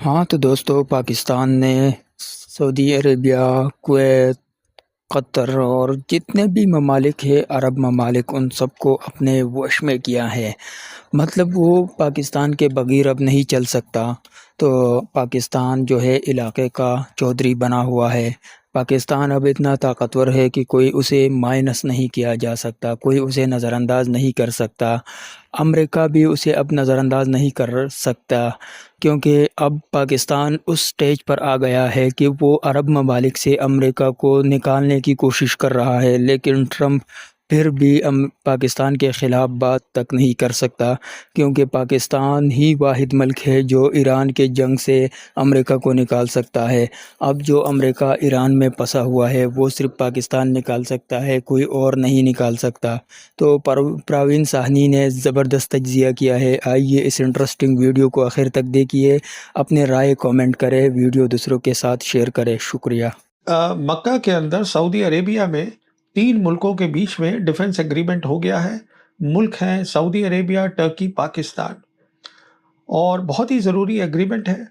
हाँ तो दोस्तों, पाकिस्तान ने सऊदी अरेबिया, कुवैत, कतर और जितने भी ममालिक हैं, अरब ममालिक, उन सबको अपने वश में किया है। मतलब वो पाकिस्तान के बगैर अब नहीं चल सकता। तो पाकिस्तान जो है इलाके का चौधरी बना हुआ है। पाकिस्तान अब इतना ताकतवर है कि कोई उसे माइनस नहीं किया जा सकता, कोई उसे नज़रअंदाज नहीं कर सकता। अमेरिका भी उसे अब नज़रअंदाज नहीं कर सकता, क्योंकि अब पाकिस्तान उस स्टेज पर आ गया है कि वो अरब ममालिक से अमेरिका को निकालने की कोशिश कर रहा है। लेकिन ट्रंप फिर भी पाकिस्तान के ख़िलाफ़ बात तक नहीं कर सकता, क्योंकि पाकिस्तान ही वाहिद मुल्क है जो ईरान के जंग से अमेरिका को निकाल सकता है। अब जो अमेरिका ईरान में फंसा हुआ है वो सिर्फ़ पाकिस्तान निकाल सकता है, कोई और नहीं निकाल सकता। तो प्रवीण साहनी ने ज़बरदस्त तज्ज़िया किया है। आइए इस इंटरेस्टिंग वीडियो को आखिर तक देखिए, अपने राय कमेंट करें, वीडियो दूसरों के साथ शेयर करें। शुक्रिया। मक्का के अंदर सऊदी अरेबिया में 3 मुल्कों के बीच में डिफेंस एग्रीमेंट हो गया है। मुल्क हैं सऊदी अरेबिया, टर्की, पाकिस्तान और बहुत ही ज़रूरी एग्रीमेंट है।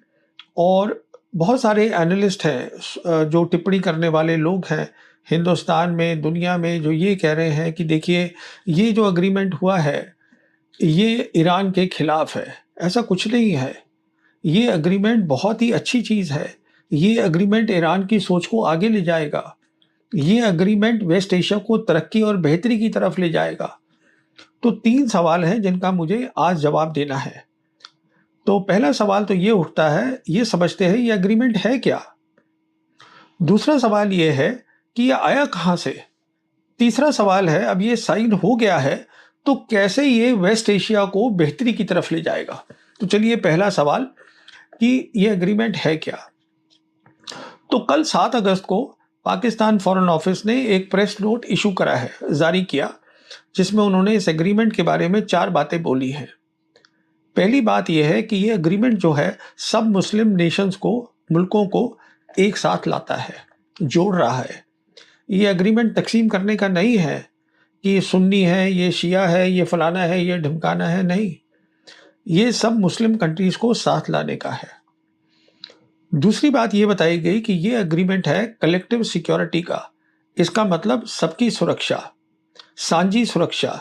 और बहुत सारे एनालिस्ट हैं जो टिप्पणी करने वाले लोग हैं हिंदुस्तान में, दुनिया में, जो ये कह रहे हैं कि देखिए ये जो एग्रीमेंट हुआ है ये ईरान के खिलाफ है। ऐसा कुछ नहीं है। ये एग्रीमेंट बहुत ही अच्छी चीज़ है। ये एग्रीमेंट ईरान की सोच को आगे ले जाएगा। ये एग्रीमेंट वेस्ट एशिया को तरक्की और बेहतरी की तरफ ले जाएगा। तो 3 सवाल हैं जिनका मुझे आज जवाब देना है। तो पहला सवाल तो ये उठता है, ये समझते हैं ये एग्रीमेंट है क्या? दूसरा सवाल ये है कि ये आया कहाँ से? तीसरा सवाल है, अब ये साइन हो गया है तो कैसे ये वेस्ट एशिया को बेहतरी की तरफ ले जाएगा? तो चलिए पहला सवाल कि ये एग्रीमेंट है क्या? तो कल 7 अगस्त को पाकिस्तान फॉरेन ऑफिस ने एक प्रेस नोट इशू करा है, जारी किया, जिसमें उन्होंने इस एग्रीमेंट के बारे में 4 बातें बोली हैं। पहली बात यह है कि ये एग्रीमेंट जो है सब मुस्लिम नेशंस को, मुल्कों को एक साथ लाता है, जोड़ रहा है। ये एग्रीमेंट तकसीम करने का नहीं है कि ये सुन्नी है, ये शिया है, ये फलाना है, ये ढमकाना है, नहीं। ये सब मुस्लिम कंट्रीज को साथ लाने का है। दूसरी बात ये बताई गई कि ये एग्रीमेंट है कलेक्टिव सिक्योरिटी का। इसका मतलब सबकी सुरक्षा, सांझी सुरक्षा।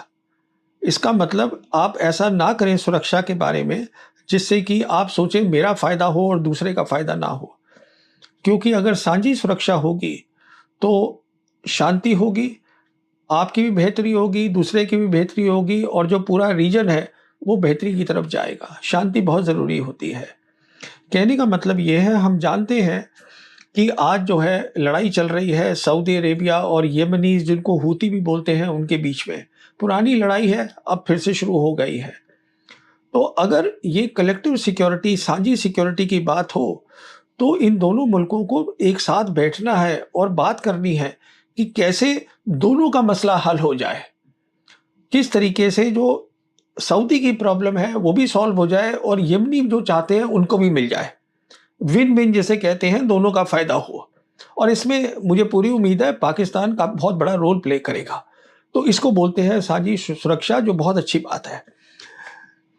इसका मतलब आप ऐसा ना करें सुरक्षा के बारे में जिससे कि आप सोचें मेरा फ़ायदा हो और दूसरे का फ़ायदा ना हो। क्योंकि अगर सांझी सुरक्षा होगी तो शांति होगी, आपकी भी बेहतरी होगी, दूसरे की भी बेहतरी होगी और जो पूरा रीजन है वो बेहतरी की तरफ जाएगा। शांति बहुत ज़रूरी होती है। कहने का मतलब ये है, हम जानते हैं कि आज जो है लड़ाई चल रही है सऊदी अरेबिया और येमनीज, जिनको हूती भी बोलते हैं, उनके बीच में। पुरानी लड़ाई है, अब फिर से शुरू हो गई है। तो अगर ये कलेक्टिव सिक्योरिटी, साझी सिक्योरिटी की बात हो तो इन दोनों मुल्कों को एक साथ बैठना है और बात करनी है कि कैसे दोनों का मसला हल हो जाए। किस तरीके से जो सऊदी की प्रॉब्लम है वो भी सॉल्व हो जाए और यमनी जो चाहते हैं उनको भी मिल जाए। विन विन जिसे कहते हैं, दोनों का फायदा हो। और इसमें मुझे पूरी उम्मीद है पाकिस्तान का बहुत बड़ा रोल प्ले करेगा। तो इसको बोलते हैं साझी सुरक्षा, जो बहुत अच्छी बात है।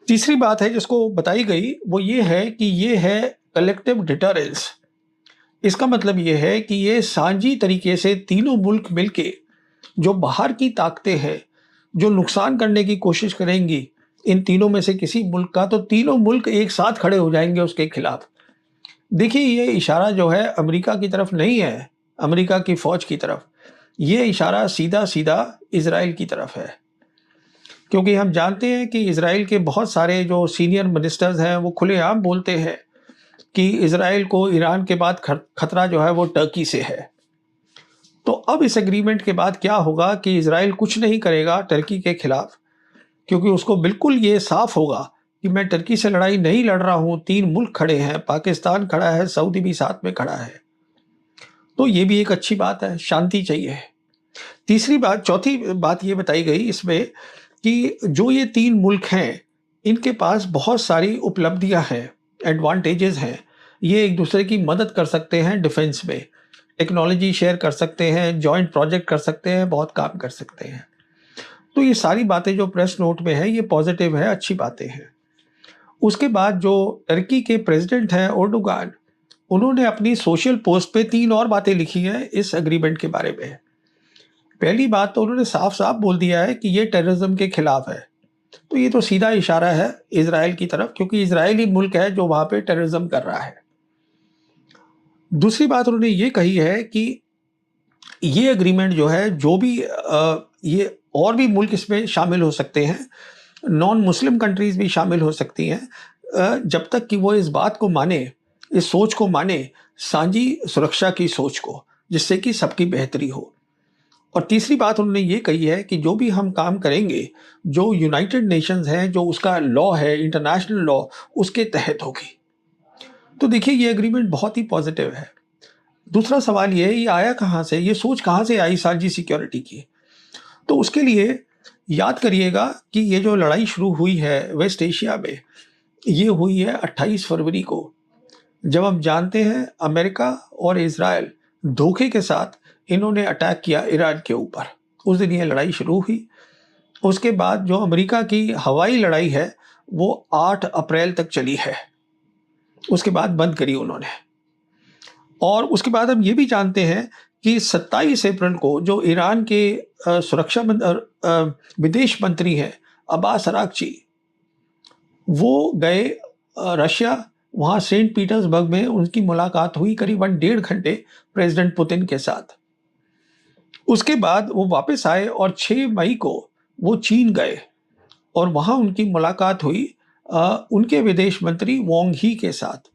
तीसरी बात है जिसको बताई गई वो ये है कि ये है कलेक्टिव डिटरेंस। इसका मतलब ये है कि ये साझी तरीके से तीनों मुल्क मिलके जो बाहर की ताकतें हैं जो नुकसान करने की कोशिश करेंगी इन तीनों में से किसी मुल्क का, तो तीनों मुल्क एक साथ खड़े हो जाएंगे उसके खिलाफ। देखिए ये इशारा जो है अमेरिका की तरफ नहीं है, अमेरिका की फौज की तरफ। ये इशारा सीधा सीधा इजराइल की तरफ है। क्योंकि हम जानते हैं कि इजराइल के बहुत सारे जो सीनियर मिनिस्टर्स हैं वो खुलेआम बोलते हैं कि इजराइल को ईरान के बाद खतरा जो है वो टर्की से है। तो अब इस एग्रीमेंट के बाद क्या होगा कि इजराइल कुछ नहीं करेगा टर्की के खिलाफ, क्योंकि उसको बिल्कुल ये साफ होगा कि मैं टर्की से लड़ाई नहीं लड़ रहा हूं। 3 मुल्क खड़े हैं, पाकिस्तान खड़ा है, सऊदी भी साथ में खड़ा है। तो ये भी एक अच्छी बात है, शांति चाहिए। तीसरी बात, चौथी बात ये बताई गई इसमें कि जो ये 3 मुल्क हैं इनके पास बहुत सारी उपलब्धियां हैं, एडवांटेजेस हैं। ये एक दूसरे की मदद कर सकते हैं डिफेंस में, टेक्नोलॉजी शेयर कर सकते हैं, जॉइंट प्रोजेक्ट कर सकते हैं, बहुत काम कर सकते हैं। तो ये सारी बातें जो प्रेस नोट में है ये पॉजिटिव है, अच्छी बातें हैं। उसके बाद जो टर्की के प्रेसिडेंट हैं एर्दोगान, उन्होंने अपनी सोशल पोस्ट पे 3 और बातें लिखी हैं इस एग्रीमेंट के बारे में। पहली बात तो उन्होंने साफ-साफ बोल दिया है कि ये टेररिज्म के खिलाफ है। तो ये तो सीधा इशारा है इज़राइल की तरफ, क्योंकि इज़राइल ही मुल्क है जो वहाँ पे टेररिज्म कर रहा है। दूसरी बात उन्होंने ये कही है कि ये एग्रीमेंट जो है, जो भी ये और भी मुल्क इसमें शामिल हो सकते हैं, नॉन मुस्लिम कंट्रीज़ भी शामिल हो सकती हैं, जब तक कि वो इस बात को माने, इस सोच को माने, साझी सुरक्षा की सोच को, जिससे कि सबकी बेहतरी हो। और तीसरी बात उन्होंने ये कही है कि जो भी हम काम करेंगे, जो यूनाइटेड नेशंस हैं, जो उसका लॉ है, इंटरनेशनल लॉ, उसके तहत होगी। तो देखिए, ये एग्रीमेंट बहुत ही पॉजिटिव है। दूसरा सवाल ये है, ये आया कहाँ से? ये सोच कहाँ से आई साझी सिक्योरिटी की? तो उसके लिए याद करिएगा कि ये जो लड़ाई शुरू हुई है वेस्ट एशिया में, ये हुई है 28 फरवरी को, जब हम जानते हैं अमेरिका और इज़राइल धोखे के साथ इन्होंने अटैक किया ईरान के ऊपर। उस दिन ये लड़ाई शुरू हुई। उसके बाद जो अमेरिका की हवाई लड़ाई है, वो 8 अप्रैल तक चली है। उसके बाद बंद करी उन्होंने। और उसके बाद हम ये भी जानते हैं कि 27 अप्रैल को जो ईरान के विदेश मंत्री हैं अब्बास अरागची, वो गए रशिया। वहाँ सेंट पीटर्सबर्ग में उनकी मुलाकात हुई करीबन 1.5 घंटे प्रेसिडेंट पुतिन के साथ। उसके बाद वो वापस आए और 6 मई को वो चीन गए और वहाँ उनकी मुलाकात हुई उनके विदेश मंत्री वांग ही के साथ।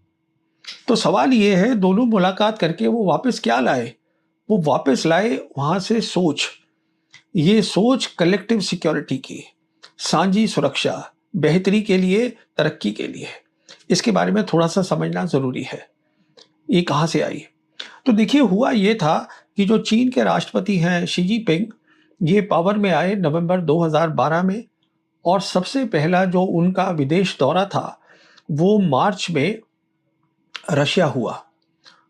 तो सवाल ये है, दोनों मुलाकात करके वो वापस क्या लाए? वो वापस लाए वहाँ से सोच। ये सोच कलेक्टिव सिक्योरिटी की, साझी सुरक्षा, बेहतरी के लिए, तरक्की के लिए। इसके बारे में थोड़ा सा समझना ज़रूरी है। ये कहाँ से आई? तो देखिए, हुआ ये था कि जो चीन के राष्ट्रपति हैं शी जिनपिंग, ये पावर में आए नवंबर 2012 में, और सबसे पहला जो उनका विदेश दौरा था, वो मार्च में रशिया हुआ।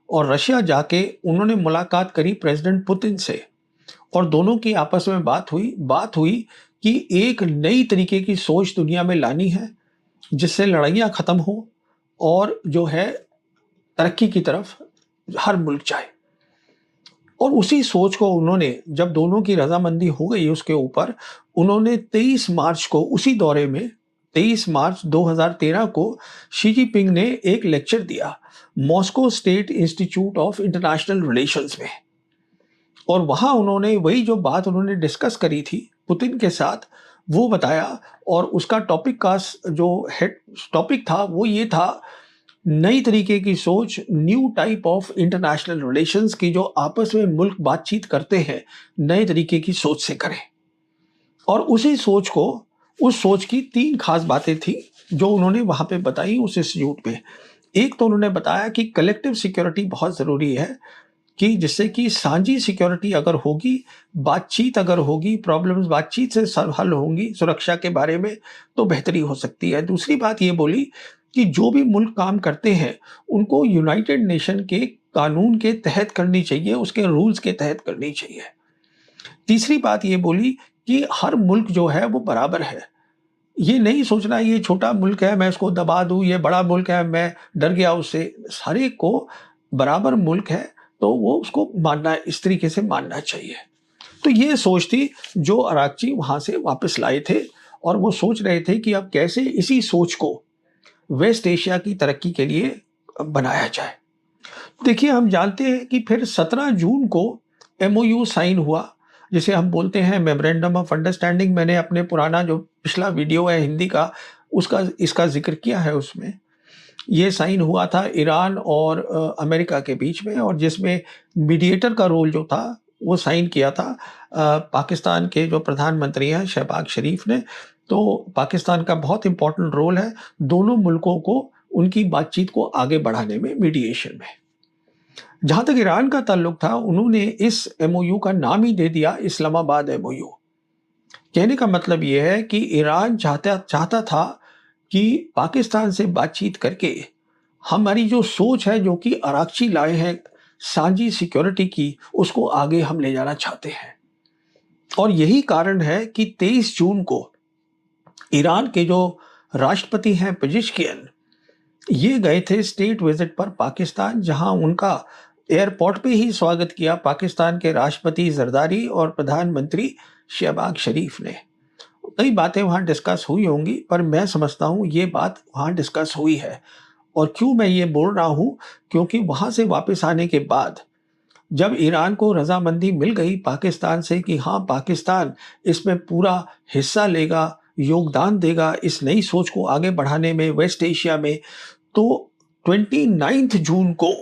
और रशिया जाके उन्होंने मुलाकात करी प्रेसिडेंट पुतिन से, और दोनों की आपस में बात हुई कि एक नई तरीके की सोच दुनिया में लानी है, जिससे लड़ाइयाँ ख़त्म हो और जो है तरक्की की तरफ हर मुल्क जाए। और उसी सोच को उन्होंने, जब दोनों की रजामंदी हो गई उसके ऊपर, उन्होंने 23 मार्च को, उसी दौरे में 23 मार्च 2013 को शी जिनपिंग ने एक लेक्चर दिया Moscow state institute of international relations में। और वहाँ उन्होंने वही जो बात उन्होंने डिस्कस करी थी पुतिन के साथ, वो बताया। और उसका टॉपिक का जो हेड टॉपिक था वो ये था, नई तरीके की सोच, new type of international relations की, जो आपस में मुल्क बातचीत करते हैं, नए तरीके की सोच से करें। और उसी सोच को, उस सोच की 3 खास बातें थी जो उन्होंने वहाँ पे बताई उस इंस्टीट्यूट में। एक तो उन्होंने बताया कि कलेक्टिव सिक्योरिटी बहुत ज़रूरी है, कि जिससे कि साझी सिक्योरिटी अगर होगी, बातचीत अगर होगी, प्रॉब्लम्स बातचीत से हल होंगी सुरक्षा के बारे में, तो बेहतरी हो सकती है। दूसरी बात ये बोली कि जो भी मुल्क काम करते हैं, उनको यूनाइटेड नेशन के कानून के तहत करनी चाहिए, उसके रूल्स के तहत करनी चाहिए। तीसरी बात ये बोली कि हर मुल्क जो है वो बराबर है। ये नहीं सोचना ये छोटा मुल्क है मैं इसको दबा दूँ, ये बड़ा मुल्क है मैं डर गया उससे। सारे को बराबर मुल्क है, तो वो उसको मानना, इस तरीके से मानना चाहिए। तो ये सोच थी जो अरागची वहाँ से वापस लाए थे, और वो सोच रहे थे कि अब कैसे इसी सोच को वेस्ट एशिया की तरक्की के लिए बनाया जाए। देखिए, हम जानते हैं कि फिर 17 जून को एमओयू साइन हुआ, जिसे हम बोलते हैं मेमोरेंडम ऑफ अंडरस्टैंडिंग। मैंने अपने पुराना जो पिछला वीडियो है हिंदी का, उसका इसका जिक्र किया है। उसमें ये साइन हुआ था ईरान और अमेरिका के बीच में, और जिसमें मीडिएटर का रोल जो था वो साइन किया था पाकिस्तान के जो प्रधानमंत्री हैं शहबाज शरीफ ने। तो पाकिस्तान का बहुत इंपॉर्टेंट रोल है दोनों मुल्कों को उनकी बातचीत को आगे बढ़ाने में, मीडिएशन में। जहाँ तक ईरान का ताल्लुक था, उन्होंने इस एमओयू का नाम ही दे दिया इस्लामाबाद एमओयू। कहने का मतलब ये है कि ईरान चाहता था कि पाकिस्तान से बातचीत करके हमारी जो सोच है, जो कि अरागची लाए हैं साझी सिक्योरिटी की, उसको आगे हम ले जाना चाहते हैं। और यही कारण है कि 23 जून को ईरान के जो राष्ट्रपति हैं पेजेश्कियन, ये गए थे स्टेट विजिट पर पाकिस्तान, जहां उनका एयरपोर्ट पे ही स्वागत किया पाकिस्तान के राष्ट्रपति जरदारी और प्रधानमंत्री शहबाज शरीफ ने। कई बातें वहां डिस्कस हुई होंगी, पर मैं समझता हूं ये बात वहां डिस्कस हुई है। और क्यों मैं ये बोल रहा हूं, क्योंकि वहां से वापस आने के बाद जब ईरान को रजामंदी मिल गई पाकिस्तान से कि हाँ, पाकिस्तान इसमें पूरा हिस्सा लेगा, योगदान देगा इस नई सोच को आगे बढ़ाने में वेस्ट एशिया में, तो 29 जून को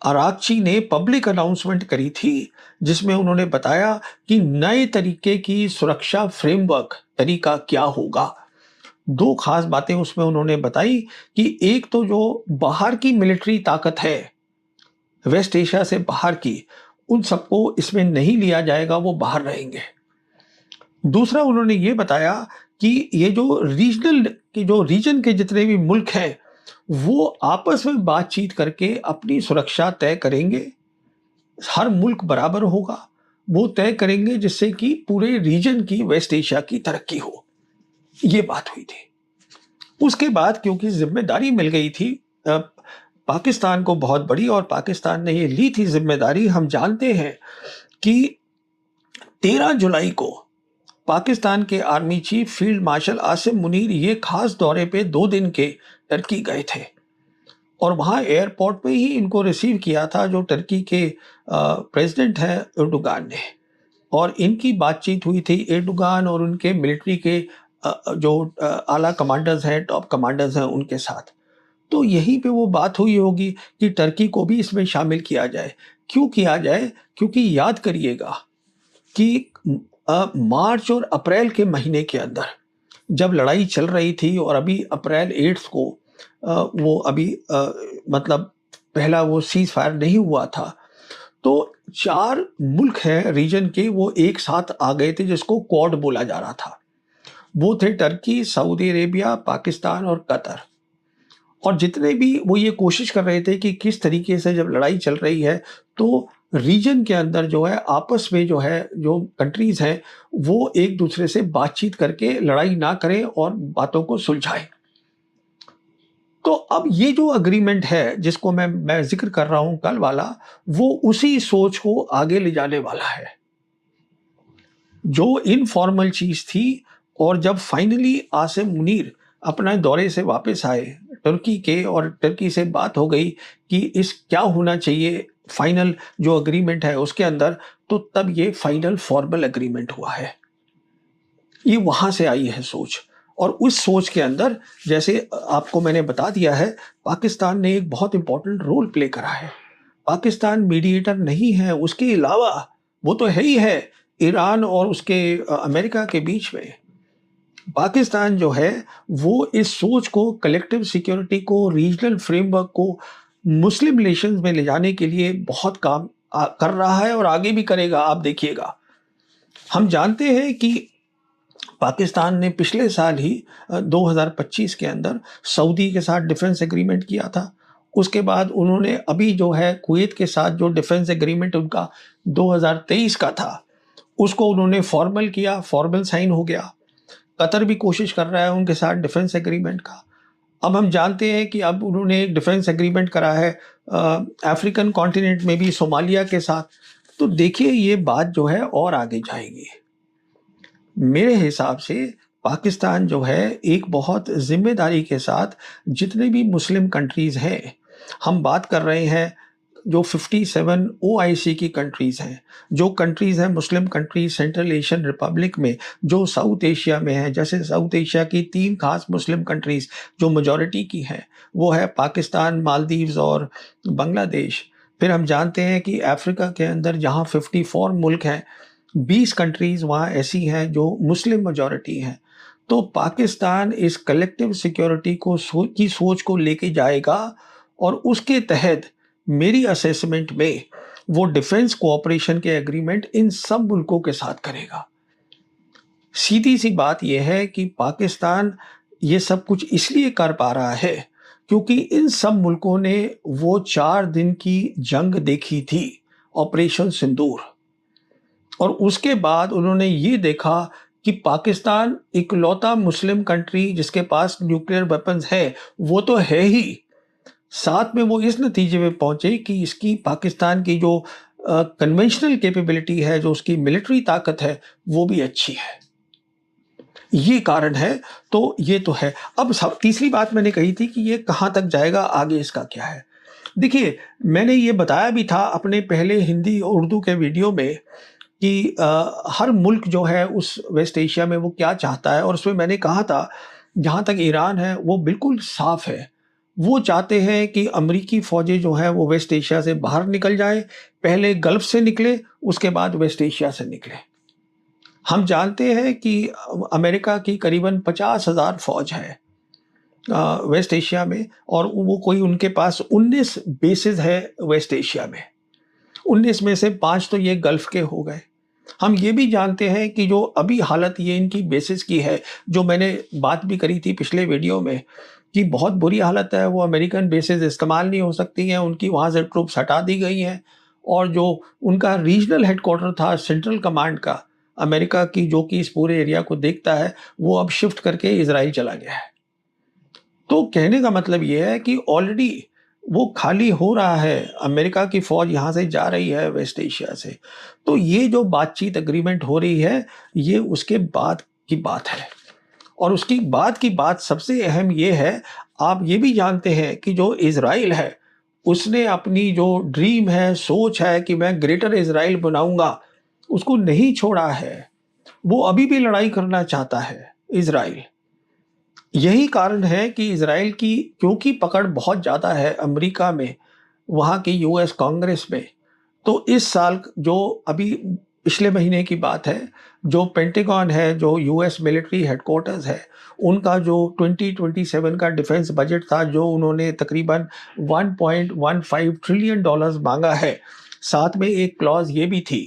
अरागची ने पब्लिक अनाउंसमेंट करी थी, जिसमें उन्होंने बताया कि नए तरीके की सुरक्षा फ्रेमवर्क तरीका क्या होगा। दो खास बातें उसमें उन्होंने बताई कि एक तो जो बाहर की मिलिट्री ताकत है, वेस्ट एशिया से बाहर की, उन सबको इसमें नहीं लिया जाएगा, वो बाहर रहेंगे। दूसरा उन्होंने ये बताया कि ये जो रीजन के जितने भी मुल्क हैं, वो आपस में बातचीत करके अपनी सुरक्षा तय करेंगे। हर मुल्क बराबर होगा, वो तय करेंगे जिससे कि पूरे रीजन की, वेस्ट एशिया की तरक्की हो। ये बात हुई थी। उसके बाद क्योंकि जिम्मेदारी मिल गई थी पाकिस्तान को बहुत बड़ी, और पाकिस्तान ने ये ली थी जिम्मेदारी, हम जानते हैं कि 13 जुलाई को पाकिस्तान के army chief field marshal Asim Munir ये खास दौरे पे 2 दिन के टर्की गए थे, और वहाँ एयरपोर्ट पे ही इनको रिसीव किया था जो टर्की के प्रेसिडेंट हैं एर्डोगान ने, और इनकी बातचीत हुई थी एर्डोगान और उनके मिलिट्री के जो आला कमांडर्स हैं, टॉप कमांडर्स हैं, उनके साथ। तो यहीं पे वो बात हुई होगी कि टर्की को भी इसमें शामिल किया जाए। क्यों किया जाए? क्योंकि याद करिएगा कि मार्च और अप्रैल के महीने के अंदर जब लड़ाई चल रही थी, और अभी अप्रैल 8 को वो अभी मतलब पहला वो सीज फायर नहीं हुआ था, तो 4 मुल्क हैं रीजन के, वो एक साथ आ गए थे, जिसको क्वाड बोला जा रहा था। वो थे टर्की, सऊदी अरेबिया, पाकिस्तान और कतर। और जितने भी वो ये कोशिश कर रहे थे कि किस तरीके से जब लड़ाई चल रही है तो रीजन के अंदर जो है आपस में जो है जो कंट्रीज हैं वो एक दूसरे से बातचीत करके लड़ाई ना करें और बातों को सुलझाएं। तो अब ये जो अग्रीमेंट है जिसको मैं जिक्र कर रहा हूं कल वाला, वो उसी सोच को आगे ले जाने वाला है जो इनफॉर्मल चीज थी। और जब फाइनली आसिम मुनीर अपने दौरे से वापस आए तुर्की के, और तुर्की से बात हो गई कि इस क्या होना चाहिए फाइनल जो अग्रीमेंट है उसके अंदर, तो तब ये फाइनल फॉर्मल अग्रीमेंट हुआ है। ये वहां से आई है सोच, और उस सोच के अंदर जैसे आपको मैंने बता दिया है, पाकिस्तान ने एक बहुत इंपॉर्टेंट रोल प्ले करा है। पाकिस्तान मीडिएटर नहीं है, उसके अलावा वो तो है ही है ईरान और उसके अमेरिका के बीच में। पाकिस्तान जो है वो इस सोच को, कलेक्टिव सिक्योरिटी को, रीजनल फ्रेमवर्क को मुस्लिम रिलेशंस में ले जाने के लिए बहुत काम कर रहा है और आगे भी करेगा। आप देखिएगा, हम जानते हैं कि पाकिस्तान ने पिछले साल ही 2025 के अंदर सऊदी के साथ डिफेंस एग्रीमेंट किया था। उसके बाद उन्होंने अभी जो है कुवैत के साथ जो डिफेंस एग्रीमेंट उनका 2023 का था, उसको उन्होंने फॉर्मल किया, फॉर्मल साइन हो गया। कतर भी कोशिश कर रहा है उनके साथ डिफेंस एग्रीमेंट का। अब हम जानते हैं कि अब उन्होंने एक डिफेंस एग्रीमेंट करा है अफ्रीकन कॉन्टिनेंट में भी, सोमालिया के साथ। तो देखिए ये बात जो है और आगे जाएगी। मेरे हिसाब से पाकिस्तान जो है एक बहुत जिम्मेदारी के साथ जितने भी मुस्लिम कंट्रीज़ हैं, हम बात कर रहे हैं जो 57 ओआईसी की कंट्रीज़ हैं, जो कंट्रीज़ हैं Muslim countries central Asian Republic में, जो साउथ एशिया में हैं। जैसे साउथ एशिया की 3 खास मुस्लिम कंट्रीज़ जो मेजॉरिटी की हैं, वो है पाकिस्तान, मालदीव्स और बांग्लादेश। फिर हम जानते हैं कि अफ्रीका के अंदर जहाँ 54 मुल्क हैं, 20 कंट्रीज़ वहाँ ऐसी हैं जो मुस्लिम मेजॉरिटी हैं। तो पाकिस्तान इस कलेक्टिव सिक्योरिटी को की सोच को लेके जाएगा, और उसके तहत मेरी असेसमेंट में वो डिफेंस कोऑपरेशन के एग्रीमेंट इन सब मुल्कों के साथ करेगा। सीधी सी बात यह है कि पाकिस्तान ये सब कुछ इसलिए कर पा रहा है क्योंकि इन सब मुल्कों ने वो 4 दिन की जंग देखी थी, ऑपरेशन सिंदूर, और उसके बाद उन्होंने ये देखा कि पाकिस्तान इकलौता मुस्लिम कंट्री जिसके पास न्यूक्लियर वेपन्स है, वो तो है ही, साथ में वो इस नतीजे में पहुंचे कि इसकी पाकिस्तान की जो कन्वेंशनल कैपेबिलिटी है, जो उसकी मिलिट्री ताकत है, वो भी अच्छी है। ये कारण है, तो ये तो है। अब तीसरी बात मैंने कही थी कि ये कहाँ तक जाएगा, आगे इसका क्या है। देखिए, मैंने ये बताया भी था अपने पहले हिंदी और उर्दू के वीडियो में कि हर मुल्क जो है उस वेस्ट एशिया में वो क्या चाहता है, और उसमें मैंने कहा था जहाँ तक ईरान है वो बिल्कुल साफ है। वो चाहते हैं कि अमेरिकी फ़ौजें जो हैं वो वेस्ट एशिया से बाहर निकल जाएँ, पहले गल्फ़ से निकले, उसके बाद वेस्ट एशिया से निकले। हम जानते हैं कि अमेरिका की करीबन 50,000 फ़ौज है वेस्ट एशिया में, और वो कोई उनके पास 19 बेसेस है वेस्ट एशिया में। 19 में से 5 तो ये गल्फ़ के हो गए। हम ये भी जानते हैं कि जो अभी हालत ये इनकी बेसिस की है, जो मैंने बात भी करी थी पिछले वीडियो में, कि बहुत बुरी हालत है, वो अमेरिकन बेसेस इस्तेमाल नहीं हो सकती हैं, उनकी वहाँ से ट्रूप्स हटा दी गई हैं, और जो उनका रीजनल हेडक्वार्टर था सेंट्रल कमांड का अमेरिका की, जो कि इस पूरे एरिया को देखता है, वो अब शिफ्ट करके इज़राइल चला गया है। तो कहने का मतलब ये है कि ऑलरेडी वो खाली हो रहा है, अमेरिका की फ़ौज यहाँ से जा रही है वेस्ट एशिया से। तो ये जो बातचीत एग्रीमेंट हो रही है, ये उसके बाद की बात है, और उसकी बाद की बात सबसे अहम ये है, आप ये भी जानते हैं कि जो इज़राइल है, उसने अपनी जो ड्रीम है, सोच है कि मैं ग्रेटर इज़राइल बनाऊँगा, उसको नहीं छोड़ा है। वो अभी भी लड़ाई करना चाहता है, इज़राइल। यही कारण है कि इज़राइल की क्योंकि पकड़ बहुत ज़्यादा है अमेरिका में, वहाँ की यूएस कांग्रेस में, तो इस साल जो अभी पिछले महीने की बात है, जो पेंटागन है, जो यूएस मिलिट्री हेडक्वार्टर्स है, उनका जो 2027 का डिफेंस बजट था, जो उन्होंने तकरीबन $1.15 ट्रिलियन मांगा है, साथ में एक क्लॉज ये भी थी,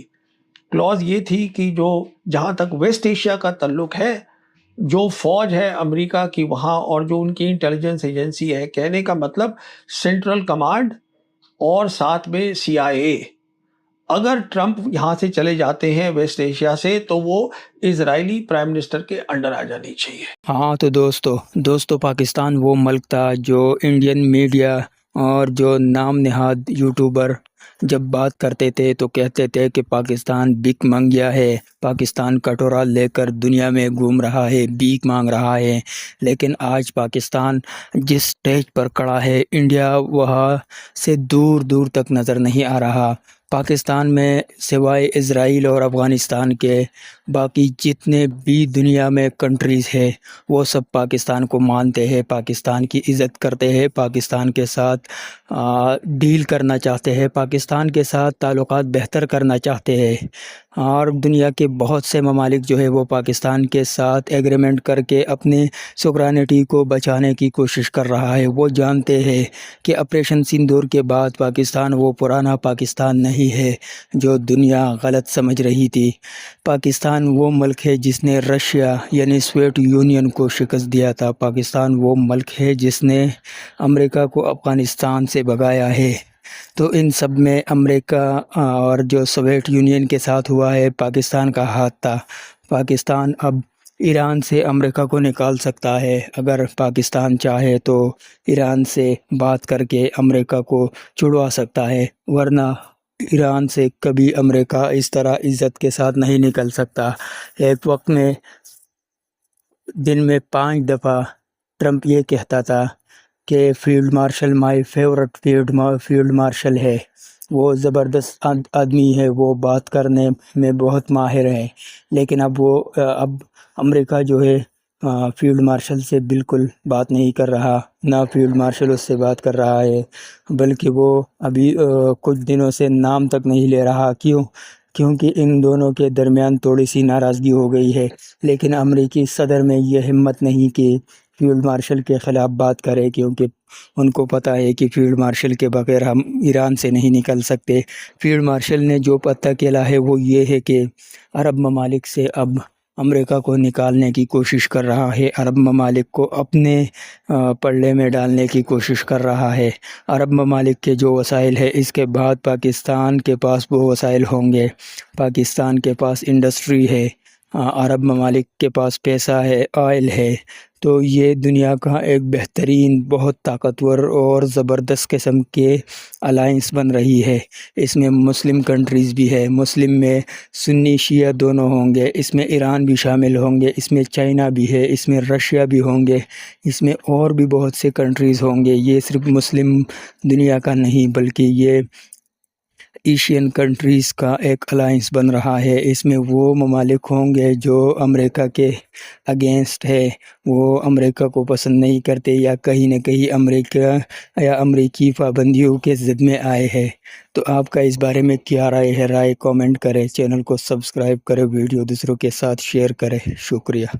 क्लॉज ये थी कि जो जहाँ तक वेस्ट एशिया का ताल्लुक है, जो फ़ौज है अमेरिका की वहाँ, और जो उनकी इंटेलिजेंस एजेंसी है, कहने का मतलब सेंट्रल कमांड और साथ में सीआईए, अगर ट्रंप यहाँ से चले जाते हैं वेस्ट एशिया से, तो वो इज़राइली प्राइम मिनिस्टर के अंडर आ जानी चाहिए। हाँ तो दोस्तों पाकिस्तान वो मुल्क था जो इंडियन मीडिया और जो नाम नहाद यूट्यूबर जब बात करते थे तो कहते थे कि पाकिस्तान भीख मंगिया है, पाकिस्तान कटोरा लेकर दुनिया में घूम रहा है, भीख मांग रहा है। लेकिन आज पाकिस्तान जिस स्टेज पर खड़ा है, इंडिया वहाँ से दूर दूर तक नज़र नहीं आ रहा। पाकिस्तान में सिवाय इज़राइल और अफ़गानिस्तान के बाकी जितने भी दुनिया में कंट्रीज़ है, वो सब पाकिस्तान को मानते हैं, पाकिस्तान की इज़्ज़त करते हैं, पाकिस्तान के साथ डील करना चाहते हैं, पाकिस्तान के साथ ताल्लुकात बेहतर करना चाहते हैं। और दुनिया के बहुत से ममालिक जो है वो पाकिस्तान के साथ एग्रीमेंट करके अपने सुवरेनिटी को बचाने की कोशिश कर रहा है। वो जानते हैं कि ऑपरेशन सिंदूर के बाद पाकिस्तान वो पुराना पाकिस्तान नहीं है जो दुनिया गलत समझ रही थी। पाकिस्तान वो मुल्क है जिसने रशिया यानी सोवियत यूनियन को शिकस्त दिया था। पाकिस्तान वो मुल्क है जिसने अमेरिका को अफ़गानिस्तान से भगाया है। तो इन सब में अमेरिका और जो सोवियत यूनियन के साथ हुआ है, पाकिस्तान का हाथ था। पाकिस्तान अब ईरान से अमेरिका को निकाल सकता है, अगर पाकिस्तान चाहे तो ईरान से बात करके अमेरिका को छुड़वा सकता है, वरना ईरान से कभी अमेरिका इस तरह इज़्ज़त के साथ नहीं निकल सकता। एक वक्त में दिन में 5 दफ़ा ट्रंप ये कहता था कि field marshal my favourite field marshal है, वो ज़बरदस्त आदमी है, वो बात करने में बहुत माहिर है। लेकिन अब अमेरिका जो है फील्ड मार्शल से बिल्कुल बात नहीं कर रहा, ना फील्ड मार्शल उससे बात कर रहा है, बल्कि वो अभी कुछ दिनों से नाम तक नहीं ले रहा। क्योंकि इन दोनों के दरमियान थोड़ी सी नाराज़गी हो गई है। लेकिन अमेरिकी सदर में ये हिम्मत नहीं कि फील्ड मार्शल के ख़िलाफ़ बात करे, क्योंकि उनको पता है कि फील्ड मार्शल के बगैर हम ईरान से नहीं निकल सकते। फील्ड मार्शल ने जो पता किया है वो ये है कि अरब ममालिक से अब अमेरिका को निकालने की कोशिश कर रहा है, अरब ममालिक को अपने पल्ले में डालने की कोशिश कर रहा है। अरब ममालिक के जो वसाइल है, इसके बाद पाकिस्तान के पास वो वसाइल होंगे। पाकिस्तान के पास इंडस्ट्री है, अरब ममालिक के पास पैसा है, ऑयल है, तो ये दुनिया का एक बेहतरीन, बहुत ताकतवर और ज़बरदस्त किस्म के अलायंस बन रही है। इसमें मुस्लिम कंट्रीज़ भी है, मुस्लिम में सुन्नी शिया दोनों होंगे, इसमें ईरान भी शामिल होंगे, इसमें चाइना भी है, इसमें रशिया भी होंगे, इसमें और भी बहुत से कंट्रीज़ होंगे। ये सिर्फ मुस्लिम दुनिया का नहीं, बल्कि ये एशियन कंट्रीज़ का एक अलायंस बन रहा है। इसमें वो ममालिक होंगे जो अमेरिका के अगेंस्ट है, वो अमेरिका को पसंद नहीं करते या कहीं न कहीं अमेरिका या अमरीकी पाबंदियों के ज़िद में आए हैं। तो आपका इस बारे में क्या राय है? राय कमेंट करें, चैनल को सब्सक्राइब करें, वीडियो दूसरों के साथ शेयर करें। शुक्रिया।